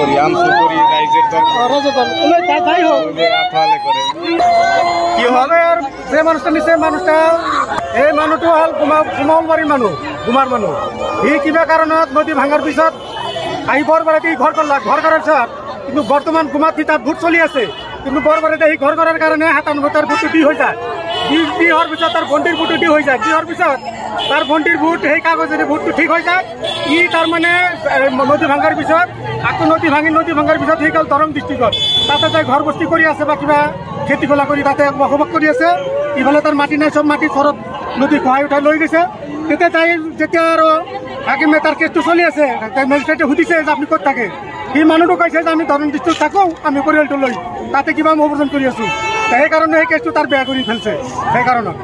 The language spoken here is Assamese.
করি আমসু করি রাইজের দল যাই হোক আফালে করে কি হবে আর যে মানুষটা নিছে মানুষটা এই মানুহটো হল গুমালবাৰীৰ মানুহ গুমাৰ মানুহ ই কিবা কাৰণত নদী ভাঙাৰ পিছত আহি বৰবাৰীতে ঘৰ কৰলাক ঘৰ কৰাৰ পিছত কিন্তু বৰ্তমান গুমাত তাত ভোট চলি আছে কিন্তু বৰবাৰীতে সি ঘৰ কৰাৰ কাৰণে 97 তাৰ ভোটটো দি হৈ যায় দি হোৱাৰ পিছত তাৰ ভণ্টিৰ ভোটটো দি হৈ যায় দি হোৱাৰ পিছত তাৰ ভণ্টিৰ ভোট সেই কাগজেৰে ভোটটো ঠিক হৈ যায় ই তাৰমানে নদী ভাঙাৰ পিছত আকৌ নদী ভাঙাৰ পিছত সি গ'ল দৰং ডিষ্ট্ৰিক্টত তাতে যাই ঘৰ বস্তি কৰি আছে বা কিবা খেতি খোলা কৰি তাতে বসবাস কৰি আছে ইফালে তাৰ মাটি নাই চব মাটি ঘৰত নদী খহাই উঠাই লৈ গৈছে তেতিয়া তাই যেতিয়া আৰু হাকিমে তাৰ কেছটো চলি আছে মেজিষ্ট্ৰেটে সুধিছে যে আপুনি ক'ত থাকে সি মানুহটো কৈছে যে আমি দৰং ডিষ্ট্ৰিক্টত থাকোঁ আমি পৰিয়ালটো লৈ তাতে কিবা মই অৱৰ্জন কৰি আছোঁ সেইকাৰণে সেই কেছটো তাৰ বেয়া কৰি ফেলছে সেইকাৰণত